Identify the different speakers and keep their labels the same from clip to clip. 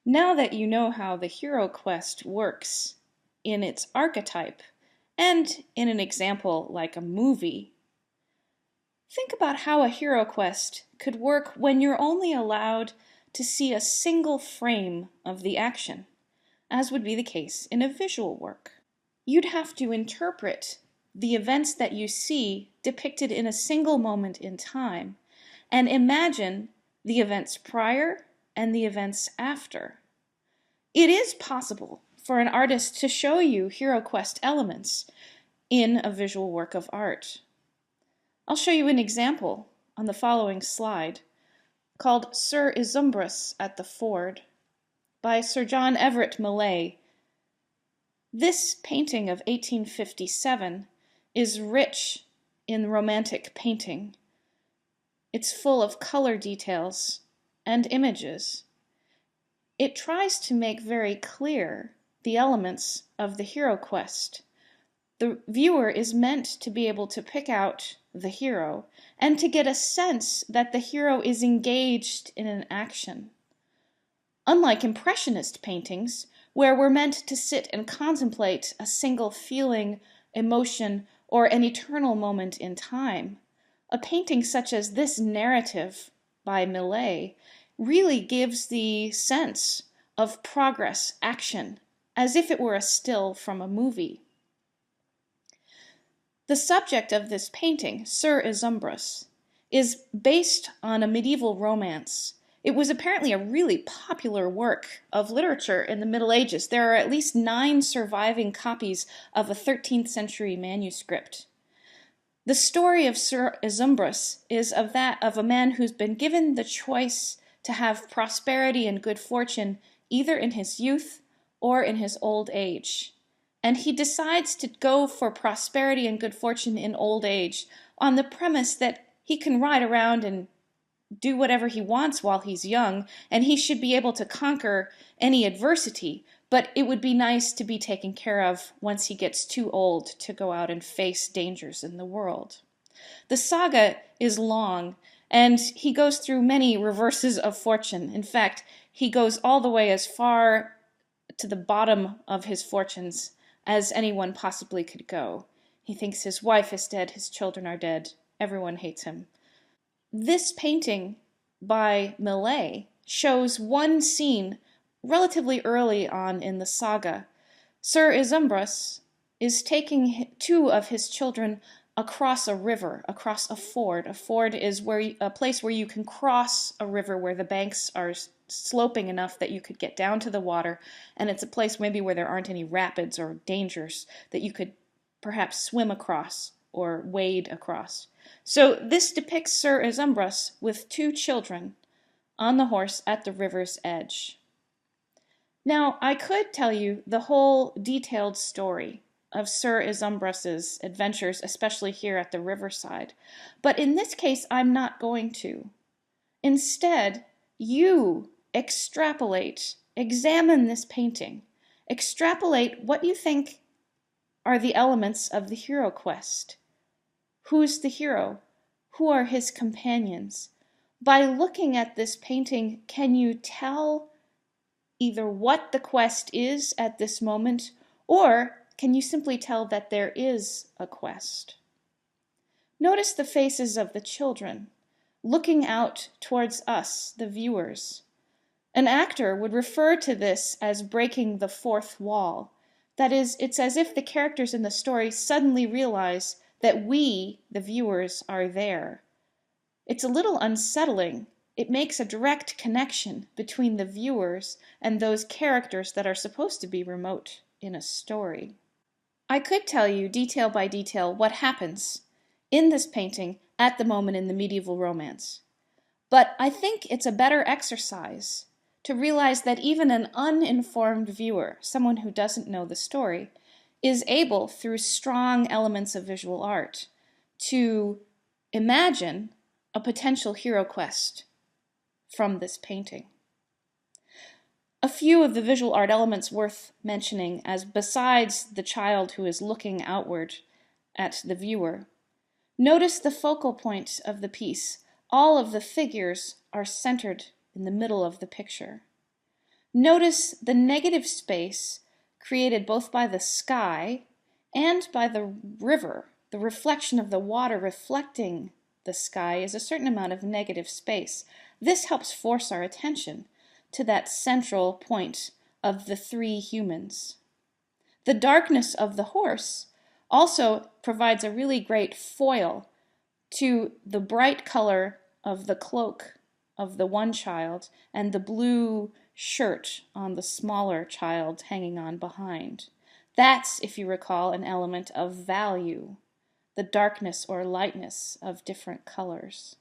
Speaker 1: Now that you know how the hero quest works in its archetype and in an example like a movie, think about how a hero quest could work when you're only allowed to see a single frame of the action, as would be the case in a visual work. You'd have to interpret the events that you see depicted in a single moment in time and imagine the events prior and the events after. It is possible for an artist to show you hero quest elements in a visual work of art. I'll show you an example on the following slide called Sir Isumbrus at the Ford by Sir John Everett Millais. This painting of 1857 is rich in romantic painting. It's full of color details and images. It tries to make very clear the elements of the hero quest. The viewer is meant to be able to pick out the hero and to get a sense that the hero is engaged in an action. Unlike Impressionist paintings, where we're meant to sit and contemplate a single feeling, emotion, or an eternal moment in time, a painting such as this narrative by Millais really gives the sense of progress, action, as if it were a still from a movie. The subject of this painting, Sir Isumbrus, is based on a medieval romance. It was apparently a really popular work of literature in the Middle Ages. There are at least 9 surviving copies of a 13th century manuscript. The story of Sir Isumbrus is of that of a man who's been given the choice to have prosperity and good fortune either in his youth or in his old age. And he decides to go for prosperity and good fortune in old age on the premise that he can ride around and do whatever he wants while he's young, and he should be able to conquer any adversity, but it would be nice to be taken care of once he gets too old to go out and face dangers in the world. The saga is long, and he goes through many reverses of fortune. In fact, he goes all the way as far to the bottom of his fortunes as anyone possibly could go. He thinks his wife is dead, his children are dead, everyone hates him. This painting by Millais shows one scene relatively early on in the saga. Sir Isumbrus is taking 2 of his children across a river, across a ford. A ford is a place where you can cross a river where the banks are sloping enough that you could get down to the water, and it's a place maybe where there aren't any rapids or dangers that you could perhaps swim across or wade across. So this depicts Sir Isumbrus with 2 children on the horse at the river's edge. Now, I could tell you the whole detailed story of Sir Isumbrus's adventures, especially here at the riverside, but in this case, I'm not going to. Instead, you extrapolate, examine this painting, extrapolate what you think are the elements of the hero quest. Who's the hero? Who are his companions? By looking at this painting, can you tell either what the quest is at this moment, or can you simply tell that there is a quest? Notice the faces of the children, looking out towards us, the viewers. An actor would refer to this as breaking the 4th wall. That is, it's as if the characters in the story suddenly realize that we, the viewers, are there. It's a little unsettling. It makes a direct connection between the viewers and those characters that are supposed to be remote in a story. I could tell you detail by detail what happens in this painting at the moment in the medieval romance. But I think it's a better exercise to realize that even an uninformed viewer, someone who doesn't know the story, is able, through strong elements of visual art, to imagine a potential hero quest from this painting. A few of the visual art elements worth mentioning, as besides the child who is looking outward at the viewer, notice the focal point of the piece. All of the figures are centered in the middle of the picture. Notice the negative space created both by the sky and by the river. The reflection of the water reflecting the sky is a certain amount of negative space. This helps force our attention to that central point of the three humans. The darkness of the horse also provides a really great foil to the bright color of the cloak of the one child and the blue shirt on the smaller child hanging on behind. That's, if you recall, an element of value, the darkness or lightness of different colors.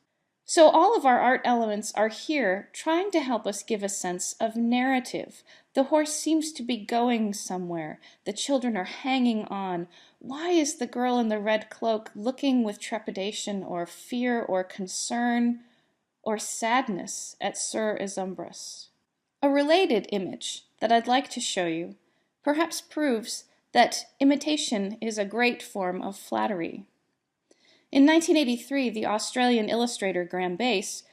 Speaker 1: So all of our art elements are here trying to help us give a sense of narrative. The horse seems to be going somewhere. The children are hanging on. Why is the girl in the red cloak looking with trepidation or fear or concern or sadness at Sir Isumbras? A related image that I'd like to show you perhaps proves that imitation is a great form of flattery. In 1983, the Australian illustrator Graeme Base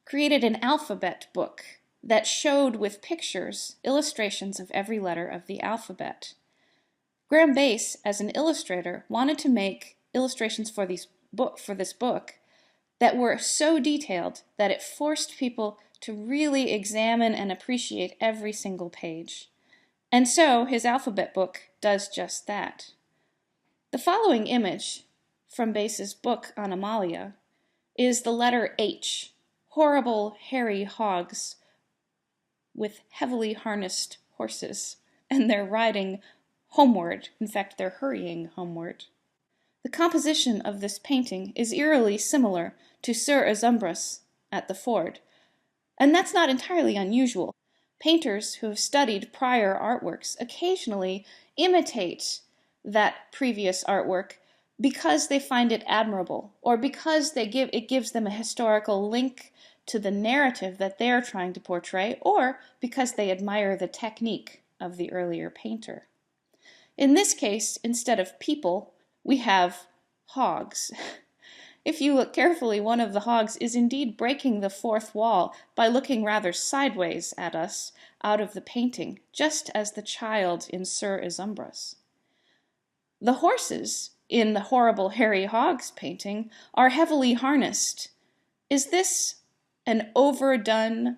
Speaker 1: created an alphabet book that showed with pictures illustrations of every letter of the alphabet. Graeme Base, as an illustrator, wanted to make illustrations for this book that were so detailed that it forced people to really examine and appreciate every single page. And so his alphabet book does just that. The following image from Base's book on Amalia is the letter H, horrible, hairy hogs with heavily harnessed horses, and they're riding homeward. In fact, they're hurrying homeward. The composition of this painting is eerily similar to Sir Isumbras at the ford, and that's not entirely unusual. Painters who have studied prior artworks occasionally imitate that previous artwork because they find it admirable, or because it gives them a historical link to the narrative that they're trying to portray, or because they admire the technique of the earlier painter. In this case, instead of people, we have hogs. If you look carefully, one of the hogs is indeed breaking the fourth wall by looking rather sideways at us out of the painting, just as the child in Sir Isumbras. The horses in the horrible hairy hogs painting are heavily harnessed. Is this an overdone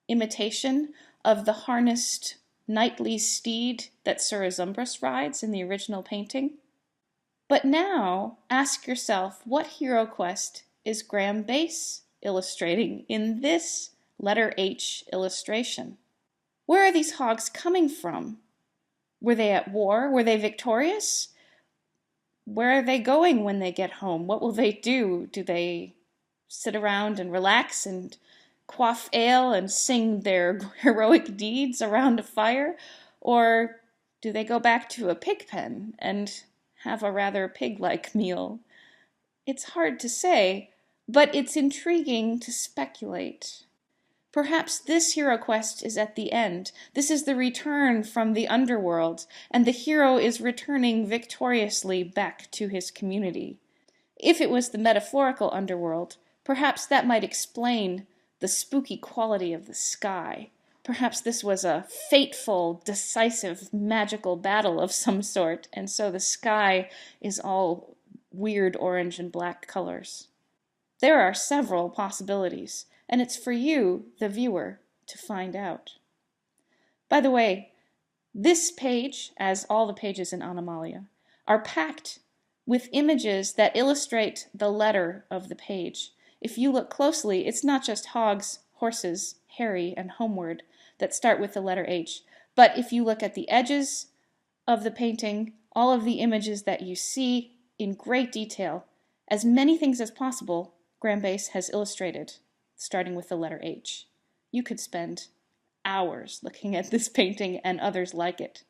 Speaker 1: imitation of the harnessed knightly steed that Sir Isumbras rides in the original painting? But now ask yourself, what hero quest is Graeme Base illustrating in this letter H illustration? Where are these hogs coming from? Were they at war? Were they victorious? Where are they going when they get home? What will they do? Do they sit around and relax and quaff ale and sing their heroic deeds around a fire? Or do they go back to a pig pen and have a rather pig-like meal? It's hard to say, but it's intriguing to speculate. Perhaps this hero quest is at the end. This is the return from the underworld, and the hero is returning victoriously back to his community. If it was the metaphorical underworld, perhaps that might explain the spooky quality of the sky. Perhaps this was a fateful, decisive, magical battle of some sort, and so the sky is all weird orange and black colors. There are several possibilities, and it's for you, the viewer, to find out. By the way, this page, as all the pages in Animalia, are packed with images that illustrate the letter of the page. If you look closely, it's not just hogs, horses, hairy, and homeward that start with the letter H, but if you look at the edges of the painting, all of the images that you see in great detail, as many things as possible, Graeme Base has illustrated, starting with the letter H. You could spend hours looking at this painting and others like it.